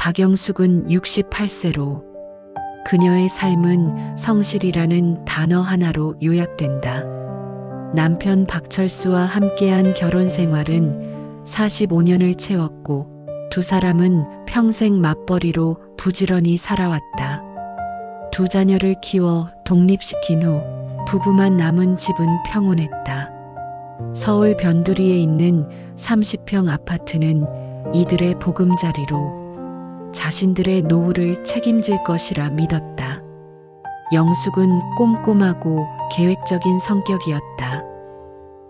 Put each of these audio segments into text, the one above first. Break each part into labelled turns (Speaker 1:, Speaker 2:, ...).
Speaker 1: 박영숙은 68세로 그녀의 삶은 성실이라는 단어 하나로 요약된다. 남편 박철수와 함께한 결혼 생활은 45년을 채웠고 두 사람은 평생 맞벌이로 부지런히 살아왔다. 두 자녀를 키워 독립시킨 후 부부만 남은 집은 평온했다. 서울 변두리에 있는 30평 아파트는 이들의 보금자리로 자신들의 노후를 책임질 것이라 믿었다. 영숙은 꼼꼼하고 계획적인 성격이었다.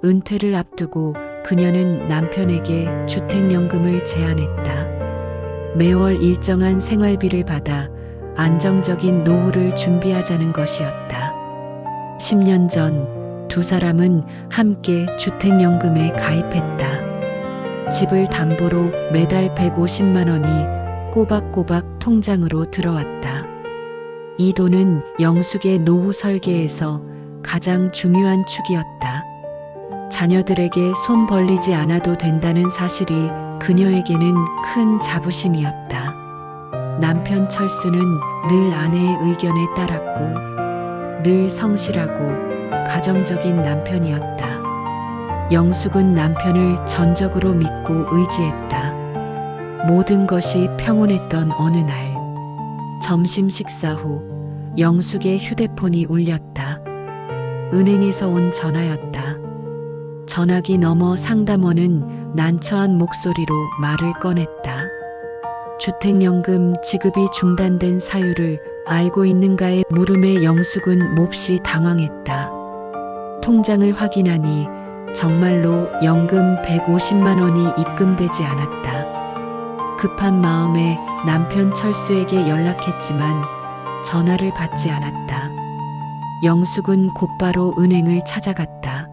Speaker 1: 은퇴를 앞두고 그녀는 남편에게 주택연금을 제안했다. 매월 일정한 생활비를 받아 안정적인 노후를 준비하자는 것이었다. 10년 전 두 사람은 함께 주택연금에 가입했다. 집을 담보로 매달 150만 원이 꼬박꼬박 통장으로 들어왔다. 이 돈은 영숙의 노후 설계에서 가장 중요한 축이었다. 자녀들에게 손 벌리지 않아도 된다는 사실이 그녀에게는 큰 자부심이었다. 남편 철수는 늘 아내의 의견에 따랐고 늘 성실하고 가정적인 남편이었다. 영숙은 남편을 전적으로 믿고 의지했다. 모든 것이 평온했던 어느 날, 점심 식사 후 영숙의 휴대폰이 울렸다. 은행에서 온 전화였다. 전화기 너머 상담원은 난처한 목소리로 말을 꺼냈다. 주택연금 지급이 중단된 사유를 알고 있는가의 물음에 영숙은 몹시 당황했다. 통장을 확인하니 정말로 연금 150만 원이 입금되지 않았다. 급한 마음에 남편 철수에게 연락했지만 전화를 받지 않았다. 영숙은 곧바로 은행을 찾아갔다.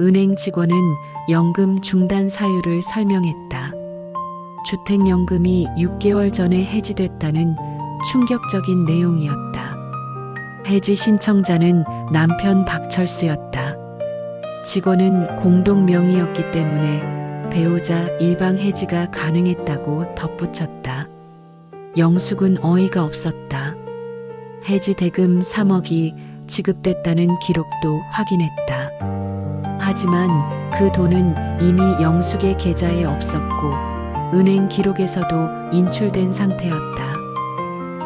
Speaker 1: 은행 직원은 연금 중단 사유를 설명했다. 주택연금이 6개월 전에 해지됐다는 충격적인 내용이었다. 해지 신청자는 남편 박철수였다. 직원은 공동 명의였기 때문에 배우자 일방 해지가 가능했다고 덧붙였다. 영숙은 어이가 없었다. 해지 대금 3억이 지급됐다는 기록도 확인했다. 하지만 그 돈은 이미 영숙의 계좌에 없었고 은행 기록에서도 인출된 상태였다.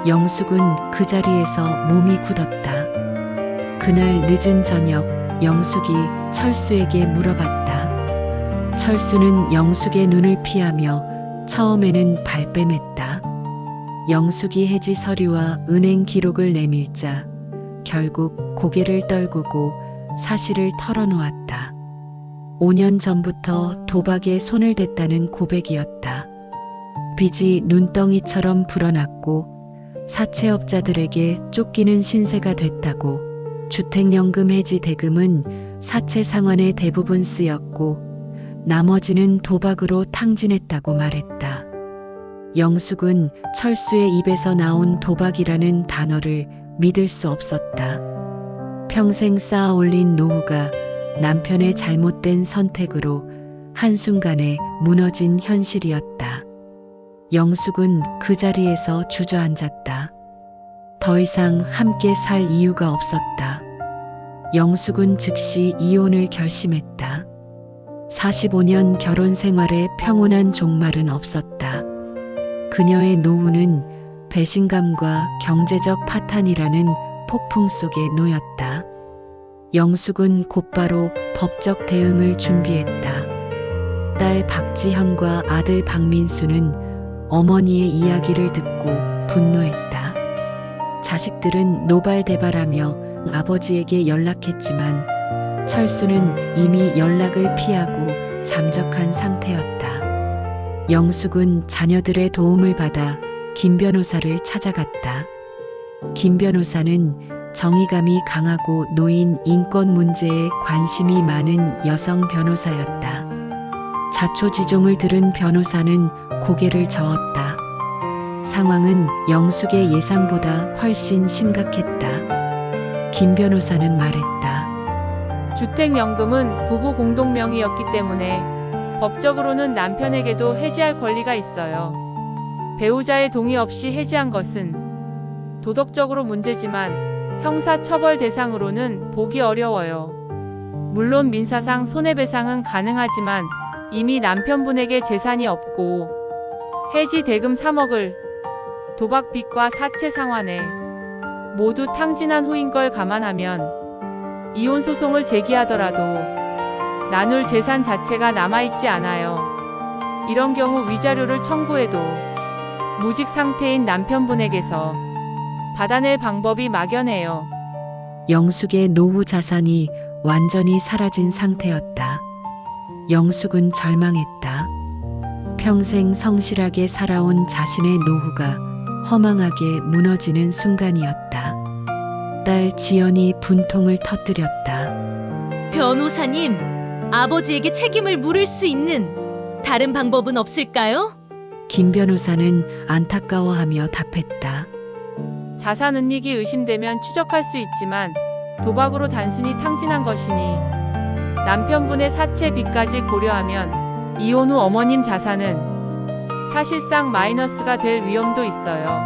Speaker 1: 영숙은 그 자리에서 몸이 굳었다. 그날 늦은 저녁 영숙이 철수에게 물어봤다. 철수는 영숙의 눈을 피하며 처음에는 발뺌했다. 영숙이 해지 서류와 은행 기록을 내밀자 결국 고개를 떨구고 사실을 털어놓았다. 5년 전부터 도박에 손을 댔다는 고백이었다. 빚이 눈덩이처럼 불어났고 사채업자들에게 쫓기는 신세가 됐다고. 주택연금 해지 대금은 사채 상환에 대부분 쓰였고 나머지는 도박으로 탕진했다고 말했다. 영숙은 철수의 입에서 나온 도박이라는 단어를 믿을 수 없었다. 평생 쌓아 올린 노후가 남편의 잘못된 선택으로 한순간에 무너진 현실이었다. 영숙은 그 자리에서 주저앉았다. 더 이상 함께 살 이유가 없었다. 영숙은 즉시 이혼을 결심했다. 45년 결혼 생활에 평온한 종말은 없었다. 그녀의 노후는 배신감과 경제적 파탄이라는 폭풍 속에 놓였다. 영숙은 곧바로 법적 대응을 준비했다. 딸 박지현과 아들 박민수는 어머니의 이야기를 듣고 분노했다. 자식들은 노발대발하며 아버지에게 연락했지만 철수는 이미 연락을 피하고 잠적한 상태였다. 영숙은 자녀들의 도움을 받아 김 변호사를 찾아갔다. 김 변호사는 정의감이 강하고 노인 인권 문제에 관심이 많은 여성 변호사였다. 자초지종을 들은 변호사는 고개를 저었다. 상황은 영숙의 예상보다 훨씬 심각했다. 김 변호사는 말했다.
Speaker 2: 주택연금은 부부 공동명의였기 때문에 법적으로는 남편에게도 해지할 권리가 있어요. 배우자의 동의 없이 해지한 것은 도덕적으로 문제지만 형사 처벌 대상으로는 보기 어려워요. 물론 민사상 손해배상은 가능하지만 이미 남편분에게 재산이 없고 해지 대금 3억을 도박 빚과 사채 상환에 모두 탕진한 후인 걸 감안하면 이혼 소송을 제기하더라도 나눌 재산 자체가 남아있지 않아요. 이런 경우 위자료를 청구해도 무직 상태인 남편분에게서 받아낼 방법이 막연해요.
Speaker 1: 영숙의 노후 자산이 완전히 사라진 상태였다. 영숙은 절망했다. 평생 성실하게 살아온 자신의 노후가 허망하게 무너지는 순간이었다. 딸 지연이 분통을 터뜨렸다.
Speaker 3: 변호사님, 아버지에게 책임을 물을 수 있는 다른 방법은 없을까요?
Speaker 1: 김 변호사는 안타까워하며 답했다.
Speaker 2: 자산 은닉이 의심되면 추적할 수 있지만 도박으로 단순히 탕진한 것이니 남편분의 사채 빚까지 고려하면 이혼 후 어머님 자산은 사실상 마이너스가 될 위험도 있어요.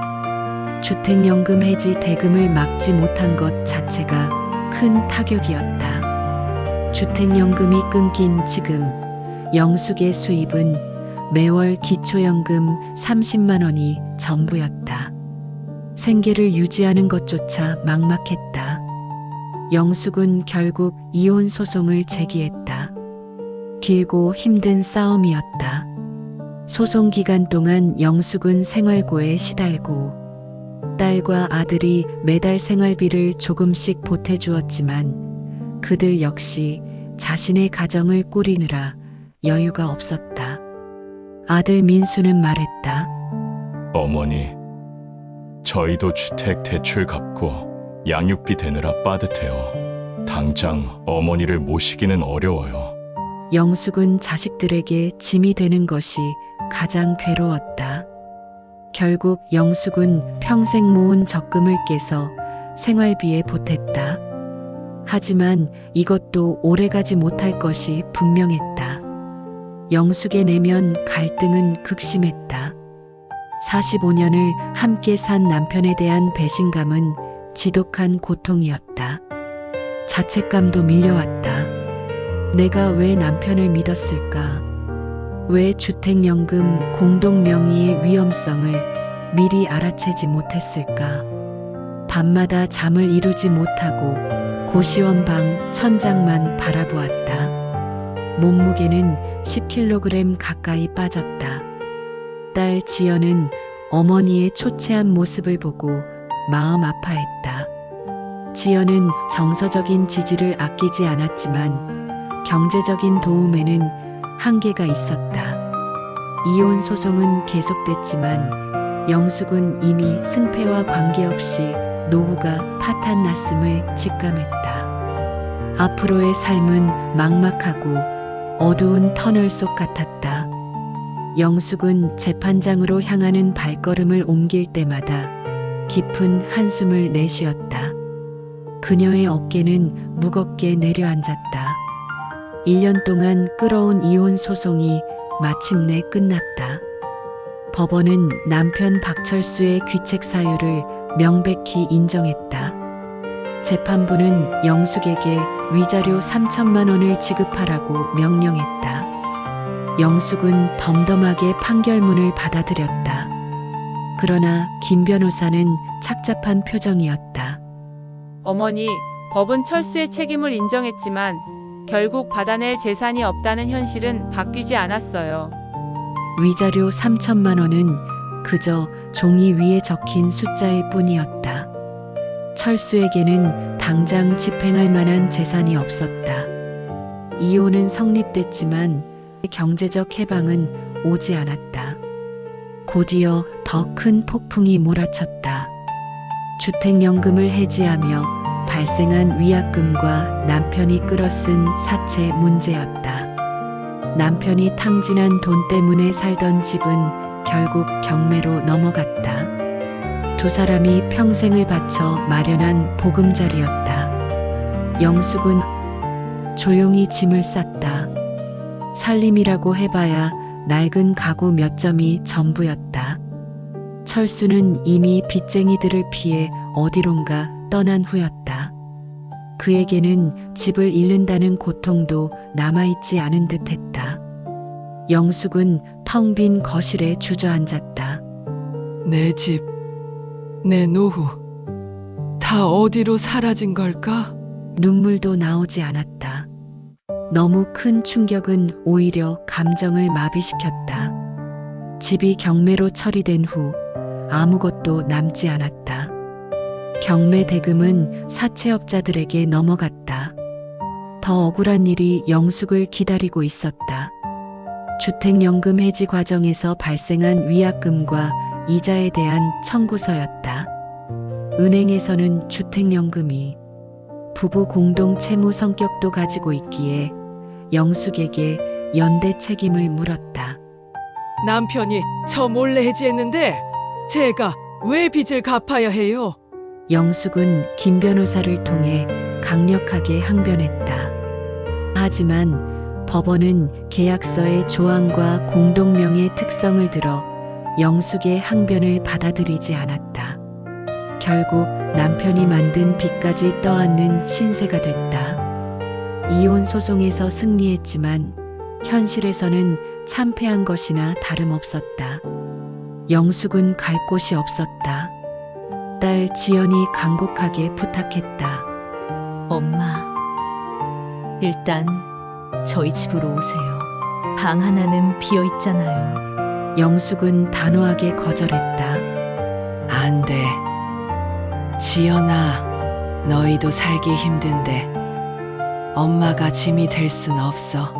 Speaker 1: 주택연금 해지 대금을 막지 못한 것 자체가 큰 타격이었다. 주택연금이 끊긴 지금 영숙의 수입은 매월 기초연금 30만 원이 전부였다. 생계를 유지하는 것조차 막막했다. 영숙은 결국 이혼 소송을 제기했다. 길고 힘든 싸움이었다. 소송 기간 동안 영숙은 생활고에 시달고 딸과 아들이 매달 생활비를 조금씩 보태주었지만 그들 역시 자신의 가정을 꾸리느라 여유가 없었다. 아들 민수는 말했다.
Speaker 4: 어머니, 저희도 주택 대출 갚고 양육비 대느라 빠듯해요. 당장 어머니를 모시기는 어려워요.
Speaker 1: 영숙은 자식들에게 짐이 되는 것이 가장 괴로웠다. 결국 영숙은 평생 모은 적금을 깨서 생활비에 보탰다. 하지만 이것도 오래가지 못할 것이 분명했다. 영숙의 내면 갈등은 극심했다. 45년을 함께 산 남편에 대한 배신감은 지독한 고통이었다. 자책감도 밀려왔다. 내가 왜 남편을 믿었을까? 왜 주택연금 공동명의의 위험성을 미리 알아채지 못했을까? 밤마다 잠을 이루지 못하고 고시원 방 천장만 바라보았다. 몸무게는 10kg 가까이 빠졌다. 딸 지연은 어머니의 초췌한 모습을 보고 마음 아파했다. 지연은 정서적인 지지를 아끼지 않았지만 경제적인 도움에는 한계가 있었다. 이혼 소송은 계속됐지만 영숙은 이미 승패와 관계없이 노후가 파탄났음을 직감했다. 앞으로의 삶은 막막하고 어두운 터널 속 같았다. 영숙은 재판장으로 향하는 발걸음을 옮길 때마다 깊은 한숨을 내쉬었다. 그녀의 어깨는 무겁게 내려앉았다. 1년 동안 끌어온 이혼 소송이 마침내 끝났다. 법원은 남편 박철수의 귀책 사유를 명백히 인정했다. 재판부는 영숙에게 위자료 3천만 원을 지급하라고 명령했다. 영숙은 덤덤하게 판결문을 받아들였다. 그러나 김 변호사는 착잡한 표정이었다.
Speaker 2: 어머니, 법은 철수의 책임을 인정했지만 결국 받아낼 재산이 없다는 현실은 바뀌지 않았어요.
Speaker 1: 위자료 3천만 원은 그저 종이 위에 적힌 숫자일 뿐이었다. 철수에게는 당장 집행할 만한 재산이 없었다. 이혼은 성립됐지만 경제적 해방은 오지 않았다. 곧이어 더 큰 폭풍이 몰아쳤다. 주택연금을 해지하며 발생한 위약금과 남편이 끌어쓴 사채 문제였다. 남편이 탕진한 돈 때문에 살던 집은 결국 경매로 넘어갔다. 두 사람이 평생을 바쳐 마련한 보금자리였다. 영숙은 조용히 짐을 쌌다. 살림이라고 해봐야 낡은 가구 몇 점이 전부였다. 철수는 이미 빚쟁이들을 피해 어디론가 떠난 후였다. 그에게는 집을 잃는다는 고통도 남아있지 않은 듯 했다. 영숙은 텅 빈 거실에 주저앉았다.
Speaker 5: 내 집, 내 노후, 다 어디로 사라진 걸까?
Speaker 1: 눈물도 나오지 않았다. 너무 큰 충격은 오히려 감정을 마비시켰다. 집이 경매로 처리된 후 아무것도 남지 않았다. 경매 대금은 사채업자들에게 넘어갔다. 더 억울한 일이 영숙을 기다리고 있었다. 주택연금 해지 과정에서 발생한 위약금과 이자에 대한 청구서였다. 은행에서는 주택연금이 부부 공동 채무 성격도 가지고 있기에 영숙에게 연대 책임을 물었다.
Speaker 5: 남편이 저 몰래 해지했는데 제가 왜 빚을 갚아야 해요?
Speaker 1: 영숙은 김 변호사를 통해 강력하게 항변했다. 하지만 법원은 계약서의 조항과 공동명의 특성을 들어 영숙의 항변을 받아들이지 않았다. 결국 남편이 만든 빚까지 떠안는 신세가 됐다. 이혼 소송에서 승리했지만 현실에서는 참패한 것이나 다름없었다. 영숙은 갈 곳이 없었다. 딸 지연이 간곡하게 부탁했다.
Speaker 3: 엄마, 일단 저희 집으로 오세요. 방 하나는 비어 있잖아요.
Speaker 1: 영숙은 단호하게 거절했다.
Speaker 5: 안 돼. 지연아, 너희도 살기 힘든데 엄마가 짐이 될 순 없어.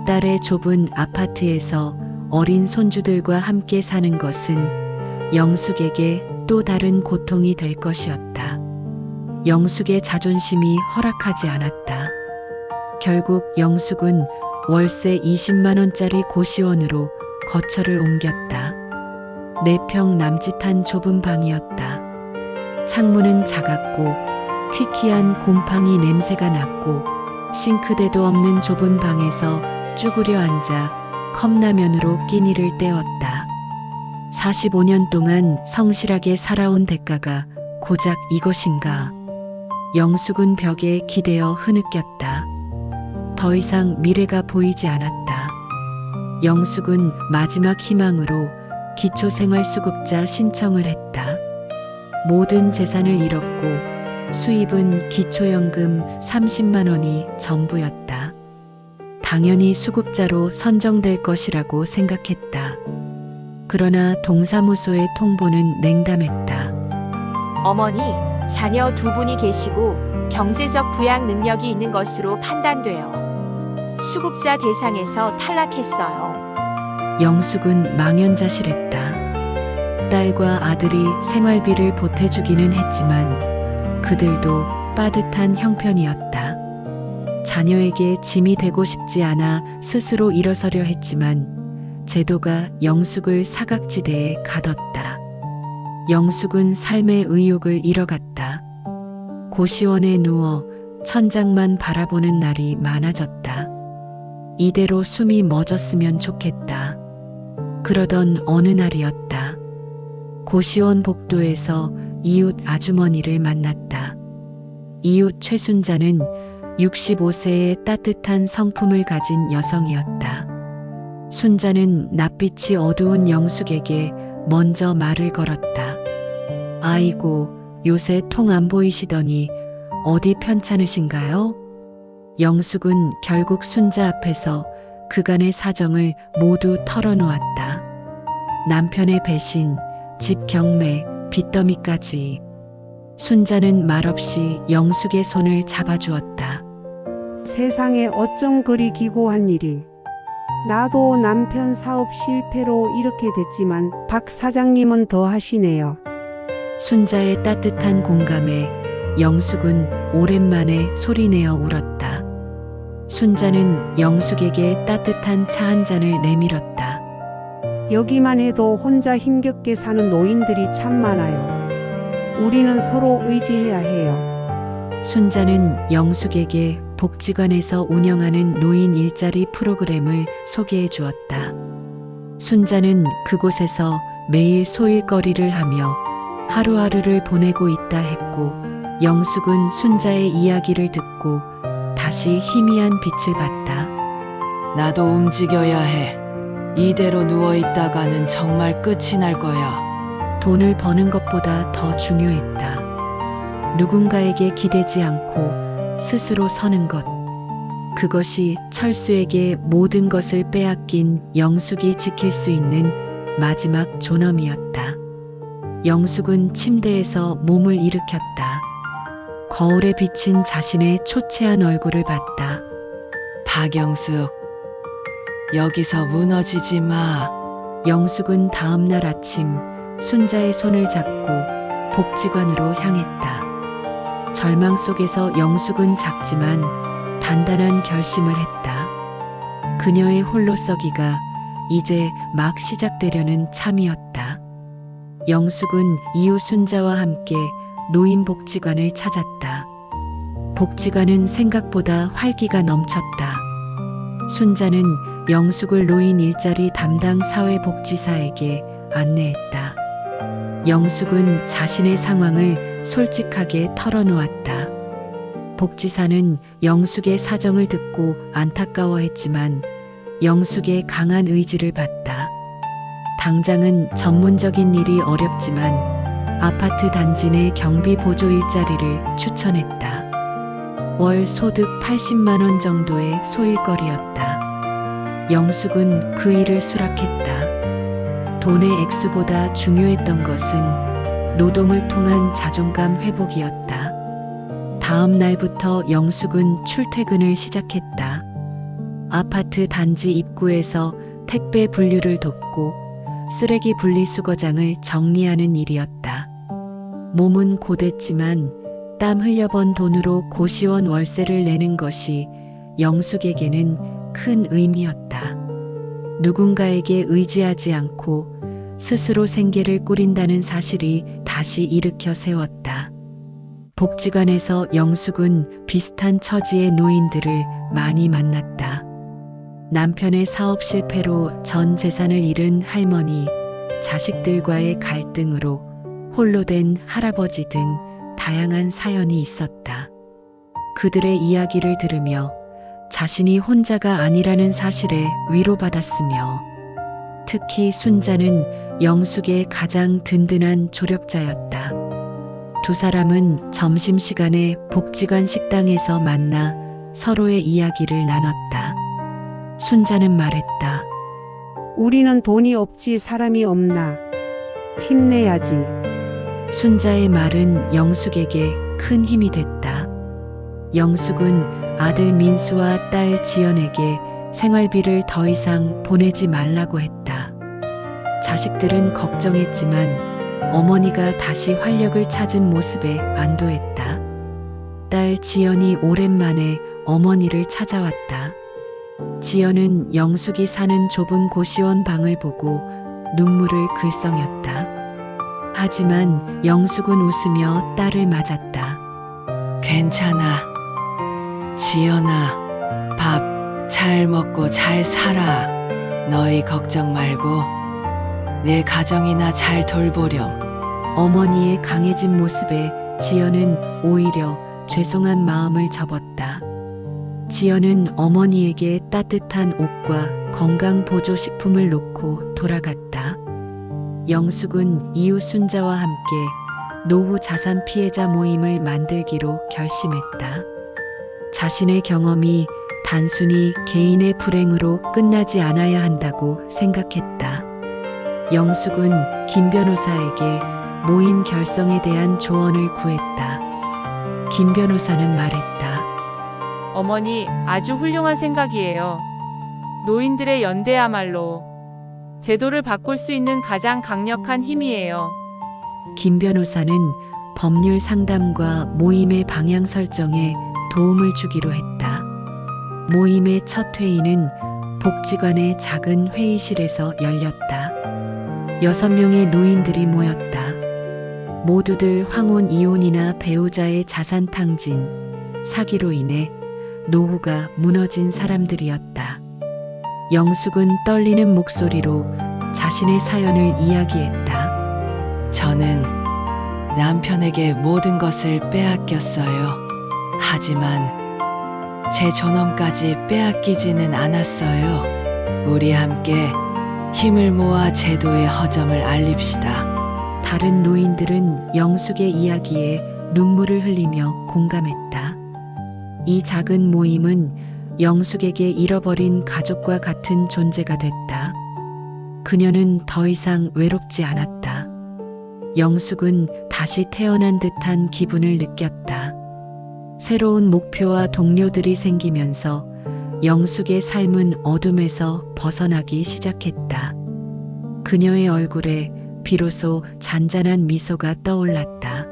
Speaker 1: 딸의 좁은 아파트에서 어린 손주들과 함께 사는 것은 영숙에게 또 다른 고통이 될 것이었다. 영숙의 자존심이 허락하지 않았다. 결국 영숙은 월세 20만 원짜리 고시원으로 거처를 옮겼다. 4평 남짓한 좁은 방이었다. 창문은 작았고 퀴퀴한 곰팡이 냄새가 났고 싱크대도 없는 좁은 방에서 쭈그려 앉아 컵라면으로 끼니를 때웠다. 45년 동안 성실하게 살아온 대가가 고작 이것인가. 영숙은 벽에 기대어 흐느꼈다. 더 이상 미래가 보이지 않았다. 영숙은 마지막 희망으로 기초생활수급자 신청을 했다. 모든 재산을 잃었고 수입은 기초연금 30만 원이 전부였다. 당연히 수급자로 선정될 것이라고 생각했다. 그러나 동사무소의 통보는 냉담했다.
Speaker 6: 어머니, 자녀 2분이 계시고 경제적 부양 능력이 있는 것으로 판단돼요. 수급자 대상에서 탈락했어요.
Speaker 1: 영숙은 망연자실했다. 딸과 아들이 생활비를 보태주기는 했지만 그들도 빠듯한 형편이었다. 자녀에게 짐이 되고 싶지 않아 스스로 일어서려 했지만 제도가 영숙을 사각지대에 가뒀다. 영숙은 삶의 의욕을 잃어갔다. 고시원에 누워 천장만 바라보는 날이 많아졌다. 이대로 숨이 멎었으면 좋겠다. 그러던 어느 날이었다. 고시원 복도에서 이웃 아주머니를 만났다. 이웃 최순자는 65세의 따뜻한 성품을 가진 여성이었다. 순자는 낯빛이 어두운 영숙에게 먼저 말을 걸었다. 아이고, 요새 통 안 보이시더니 어디 편찮으신가요? 영숙은 결국 순자 앞에서 그간의 사정을 모두 털어놓았다. 남편의 배신, 집 경매, 빚더미까지. 순자는 말없이 영숙의 손을 잡아주었다.
Speaker 7: 세상에 어쩜 그리 기고한 일이. 나도 남편 사업 실패로 이렇게 됐지만 박 사장님은 더 하시네요.
Speaker 1: 순자의 따뜻한 공감에 영숙은 오랜만에 소리내어 울었다. 순자는 영숙에게 따뜻한 차 한 잔을 내밀었다.
Speaker 7: 여기만 해도 혼자 힘겹게 사는 노인들이 참 많아요. 우리는 서로 의지해야 해요.
Speaker 1: 순자는 영숙에게 복지관에서 운영하는 노인 일자리 프로그램을 소개해 주었다. 순자는 그곳에서 매일 소일거리를 하며 하루하루를 보내고 있다 했고 영숙은 순자의 이야기를 듣고 다시 희미한 빛을 봤다.
Speaker 5: 나도 움직여야 해. 이대로 누워 있다가는 정말 끝이 날 거야.
Speaker 1: 돈을 버는 것보다 더 중요했다. 누군가에게 기대지 않고 스스로 서는 것. 그것이 철수에게 모든 것을 빼앗긴 영숙이 지킬 수 있는 마지막 존엄이었다. 영숙은 침대에서 몸을 일으켰다. 거울에 비친 자신의 초췌한 얼굴을 봤다.
Speaker 5: 박영숙, 여기서 무너지지 마.
Speaker 1: 영숙은 다음 날 아침 순자의 손을 잡고 복지관으로 향했다. 절망 속에서 영숙은 작지만 단단한 결심을 했다. 그녀의 홀로서기가 이제 막 시작되려는 참이었다. 영숙은 이웃 순자와 함께 노인복지관을 찾았다. 복지관은 생각보다 활기가 넘쳤다. 순자는 영숙을 노인 일자리 담당 사회복지사에게 안내했다. 영숙은 자신의 상황을 솔직하게 털어놓았다. 복지사는 영숙의 사정을 듣고 안타까워했지만 영숙의 강한 의지를 봤다. 당장은 전문적인 일이 어렵지만 아파트 단지 내 경비 보조 일자리를 추천했다. 월 소득 80만 원 정도의 소일거리였다. 영숙은 그 일을 수락했다. 돈의 액수보다 중요했던 것은 노동을 통한 자존감 회복이었다. 다음 날부터 영숙은 출퇴근을 시작했다. 아파트 단지 입구에서 택배 분류를 돕고 쓰레기 분리수거장을 정리하는 일이었다. 몸은 고됐지만 땀 흘려번 돈으로 고시원 월세를 내는 것이 영숙에게는 큰 의미였다. 누군가에게 의지하지 않고 스스로 생계를 꾸린다는 사실이 다시 일으켜 세웠다. 복지관에서 영숙은 비슷한 처지의 노인들을 많이 만났다. 남편의 사업 실패로 전 재산을 잃은 할머니, 자식들과의 갈등으로 홀로 된 할아버지 등 다양한 사연이 있었다. 그들의 이야기를 들으며 자신이 혼자가 아니라는 사실에 위로받았으며 특히 순자는 영숙의 가장 든든한 조력자였다. 두 사람은 점심시간에 복지관 식당에서 만나 서로의 이야기를 나눴다. 순자는 말했다.
Speaker 7: 우리는 돈이 없지 사람이 없나. 힘내야지.
Speaker 1: 순자의 말은 영숙에게 큰 힘이 됐다. 영숙은 아들 민수와 딸 지연에게 생활비를 더 이상 보내지 말라고 했다. 자식들은 걱정했지만 어머니가 다시 활력을 찾은 모습에 안도했다. 딸 지연이 오랜만에 어머니를 찾아왔다. 지연은 영숙이 사는 좁은 고시원 방을 보고 눈물을 글썽였다. 하지만 영숙은 웃으며 딸을 맞았다.
Speaker 5: 괜찮아. 지연아, 밥 잘 먹고 잘 살아. 너희 걱정 말고 내 가정이나 잘 돌보렴.
Speaker 1: 어머니의 강해진 모습에 지연은 오히려 죄송한 마음을 접었다. 지연은 어머니에게 따뜻한 옷과 건강보조식품을 놓고 돌아갔다. 영숙은 이웃 순자와 함께 노후 자산 피해자 모임을 만들기로 결심했다. 자신의 경험이 단순히 개인의 불행으로 끝나지 않아야 한다고 생각했다. 영숙은 김 변호사에게 모임 결성에 대한 조언을 구했다. 김 변호사는 말했다.
Speaker 2: 어머니, 아주 훌륭한 생각이에요. 노인들의 연대야말로 제도를 바꿀 수 있는 가장 강력한 힘이에요.
Speaker 1: 김 변호사는 법률 상담과 모임의 방향 설정에 도움을 주기로 했다. 모임의 첫 회의는 복지관의 작은 회의실에서 열렸다. 6명의 노인들이 모였다. 모두들 황혼 이혼이나 배우자의 자산 탕진, 사기로 인해 노후가 무너진 사람들이었다. 영숙은 떨리는 목소리로 자신의 사연을 이야기했다.
Speaker 5: 저는 남편에게 모든 것을 빼앗겼어요. 하지만 제 존엄까지 빼앗기지는 않았어요. 우리 함께 힘을 모아 제도의 허점을 알립시다.
Speaker 1: 다른 노인들은 영숙의 이야기에 눈물을 흘리며 공감했다. 이 작은 모임은 영숙에게 잃어버린 가족과 같은 존재가 됐다. 그녀는 더 이상 외롭지 않았다. 영숙은 다시 태어난 듯한 기분을 느꼈다. 새로운 목표와 동료들이 생기면서 영숙의 삶은 어둠에서 벗어나기 시작했다. 그녀의 얼굴에 비로소 잔잔한 미소가 떠올랐다.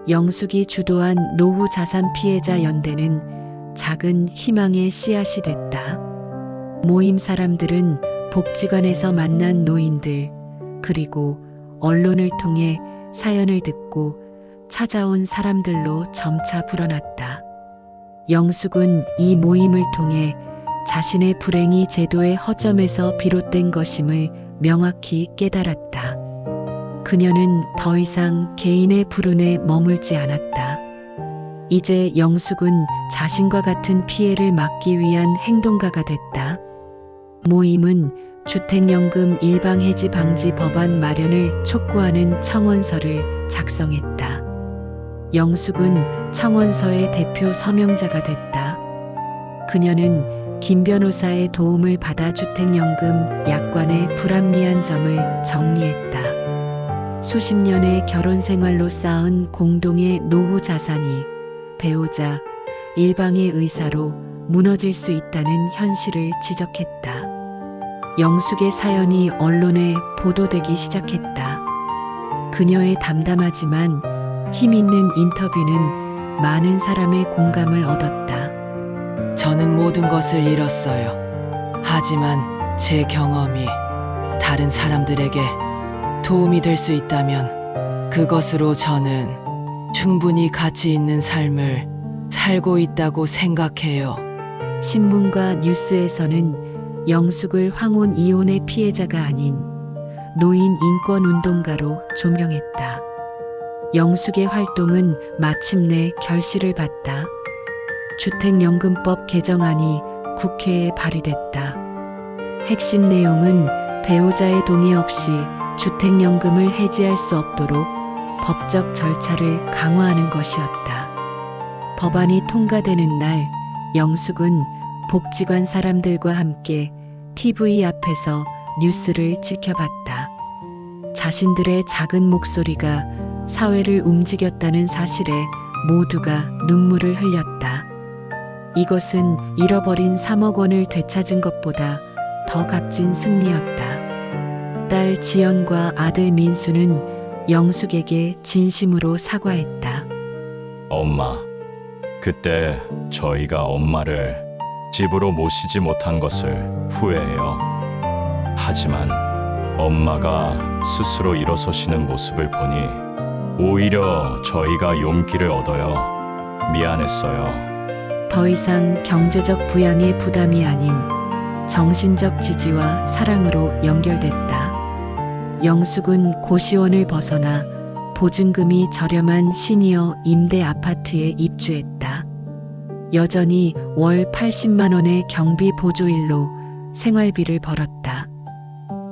Speaker 1: 영숙이 주도한 노후 자산 피해자 연대는 작은 희망의 씨앗이 됐다. 모임 사람들은 복지관에서 만난 노인들, 그리고 언론을 통해 사연을 듣고 찾아온 사람들로 점차 불어났다. 영숙은 이 모임을 통해 자신의 불행이 제도의 허점에서 비롯된 것임을 명확히 깨달았다. 그녀는 더 이상 개인의 불운에 머물지 않았다. 이제 영숙은 자신과 같은 피해를 막기 위한 행동가가 됐다. 모임은 주택연금 일방해지 방지 법안 마련을 촉구하는 청원서를 작성했다. 영숙은 청원서의 대표 서명자가 됐다. 그녀는 김 변호사의 도움을 받아 주택연금 약관의 불합리한 점을 정리했다. 수십 년의 결혼 생활로 쌓은 공동의 노후 자산이 배우자, 일방의 의사로 무너질 수 있다는 현실을 지적했다. 영숙의 사연이 언론에 보도되기 시작했다. 그녀의 담담하지만 힘있는 인터뷰는 많은 사람의 공감을 얻었다.
Speaker 5: 저는 모든 것을 잃었어요. 하지만 제 경험이 다른 사람들에게 도움이 될 수 있다면 그것으로 저는 충분히 가치 있는 삶을 살고 있다고 생각해요.
Speaker 1: 신문과 뉴스에서는 영숙을 황혼 이혼의 피해자가 아닌 노인 인권 운동가로 조명했다. 영숙의 활동은 마침내 결실을 봤다. 주택연금법 개정안이 국회에 발의됐다. 핵심 내용은 배우자의 동의 없이 주택연금을 해지할 수 없도록 법적 절차를 강화하는 것이었다. 법안이 통과되는 날, 영숙은 복지관 사람들과 함께 TV 앞에서 뉴스를 지켜봤다. 자신들의 작은 목소리가 사회를 움직였다는 사실에 모두가 눈물을 흘렸다. 이것은 잃어버린 3억 원을 되찾은 것보다 더 값진 승리였다. 딸 지연과 아들 민수는 영숙에게 진심으로 사과했다.
Speaker 4: 엄마, 그때 저희가 엄마를 집으로 모시지 못한 것을 후회해요. 하지만 엄마가 스스로 일어서시는 모습을 보니 오히려 저희가 용기를 얻어요. 미안했어요.
Speaker 1: 더 이상 경제적 부양의 부담이 아닌 정신적 지지와 사랑으로 연결됐다. 영숙은 고시원을 벗어나 보증금이 저렴한 시니어 임대 아파트에 입주했다. 여전히 월 80만 원의 경비 보조일로 생활비를 벌었다.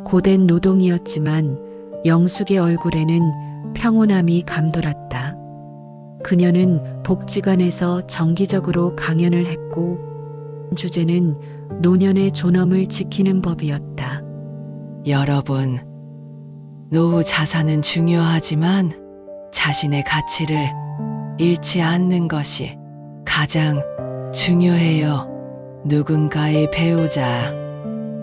Speaker 1: 고된 노동이었지만 영숙의 얼굴에는 평온함이 감돌았다. 그녀는 복지관에서 정기적으로 강연을 했고 주제는 노년의 존엄을 지키는 법이었다.
Speaker 5: 여러분, 노후 자산은 중요하지만 자신의 가치를 잃지 않는 것이 가장 중요해요. 누군가의 배우자,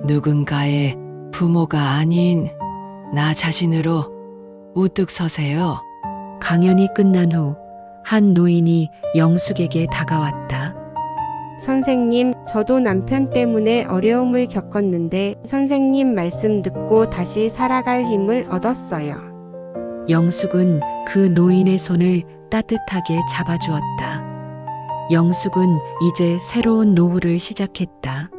Speaker 5: 누군가의 부모가 아닌 나 자신으로 우뚝 서세요.
Speaker 1: 강연이 끝난 후 한 노인이 영숙에게 다가왔다.
Speaker 8: 선생님, 저도 남편 때문에 어려움을 겪었는데 선생님 말씀 듣고 다시 살아갈 힘을 얻었어요.
Speaker 1: 영숙은 그 노인의 손을 따뜻하게 잡아주었다. 영숙은 이제 새로운 노후를 시작했다.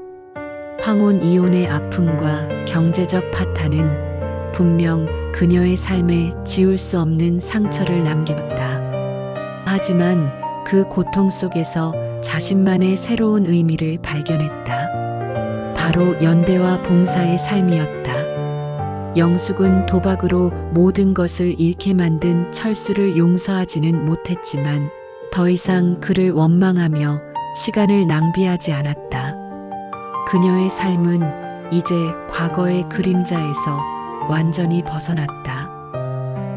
Speaker 1: 황혼 이혼의 아픔과 경제적 파탄은 분명 그녀의 삶에 지울 수 없는 상처를 남겼다. 하지만 그 고통 속에서 자신만의 새로운 의미를 발견했다. 바로 연대와 봉사의 삶이었다. 영숙은 도박으로 모든 것을 잃게 만든 철수를 용서하지는 못했지만 더 이상 그를 원망하며 시간을 낭비하지 않았다. 그녀의 삶은 이제 과거의 그림자에서 완전히 벗어났다.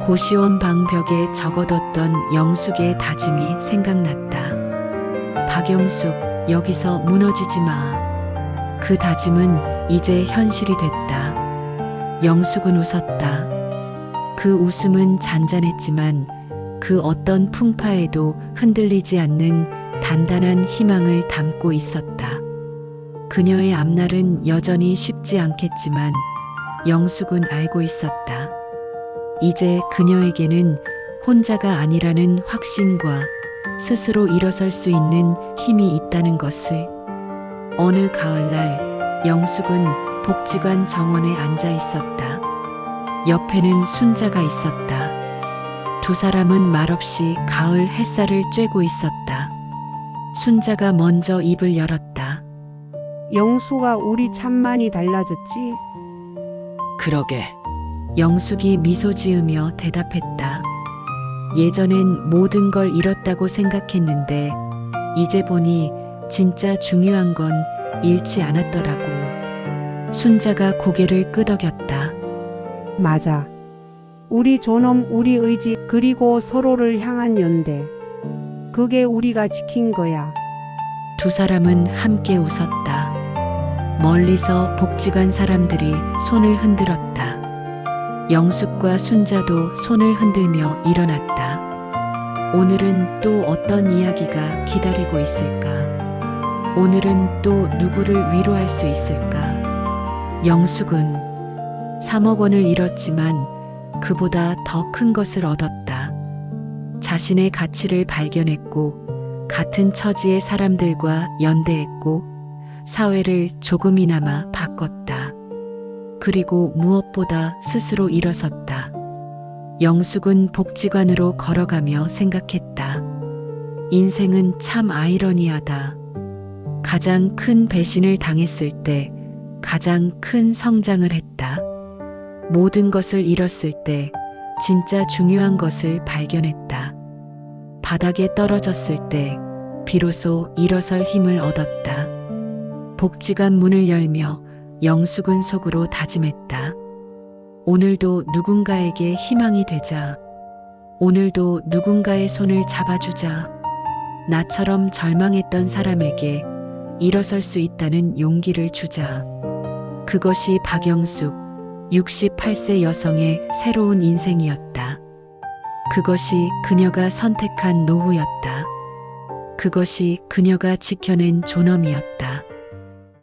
Speaker 1: 고시원 방벽에 적어뒀던 영숙의 다짐이 생각났다. 박영숙, 여기서 무너지지 마. 그 다짐은 이제 현실이 됐다. 영숙은 웃었다. 그 웃음은 잔잔했지만 그 어떤 풍파에도 흔들리지 않는 단단한 희망을 담고 있었다. 그녀의 앞날은 여전히 쉽지 않겠지만 영숙은 알고 있었다. 이제 그녀에게는 혼자가 아니라는 확신과 스스로 일어설 수 있는 힘이 있다는 것을. 어느 가을날 영숙은 복지관 정원에 앉아 있었다. 옆에는 순자가 있었다. 두 사람은 말없이 가을 햇살을 쬐고 있었다. 순자가 먼저 입을 열었다.
Speaker 7: 영수가 우리 참 많이 달라졌지?
Speaker 5: 그러게.
Speaker 1: 영숙이 미소 지으며 대답했다. 예전엔 모든 걸 잃었다고 생각했는데 이제 보니 진짜 중요한 건 잃지 않았더라고. 순자가 고개를 끄덕였다.
Speaker 7: 맞아. 우리 존엄, 우리 의지, 그리고 서로를 향한 연대. 그게 우리가 지킨 거야.
Speaker 1: 두 사람은 함께 웃었다. 멀리서 복지관 사람들이 손을 흔들었다. 영숙과 순자도 손을 흔들며 일어났다. 오늘은 또 어떤 이야기가 기다리고 있을까? 오늘은 또 누구를 위로할 수 있을까? 영숙은 3억 원을 잃었지만 그보다 더 큰 것을 얻었다. 자신의 가치를 발견했고 같은 처지의 사람들과 연대했고 사회를 조금이나마 바꿨다. 그리고 무엇보다 스스로 일어섰다. 영숙은 복지관으로 걸어가며 생각했다. 인생은 참 아이러니하다. 가장 큰 배신을 당했을 때 가장 큰 성장을 했다. 모든 것을 잃었을 때 진짜 중요한 것을 발견했다. 바닥에 떨어졌을 때 비로소 일어설 힘을 얻었다. 복지관 문을 열며 영숙은 속으로 다짐했다. 오늘도 누군가에게 희망이 되자. 오늘도 누군가의 손을 잡아주자. 나처럼 절망했던 사람에게 일어설 수 있다는 용기를 주자. 그것이 박영숙, 68세 여성의 새로운 인생이었다. 그것이 그녀가 선택한 노후였다. 그것이 그녀가 지켜낸 존엄이었다.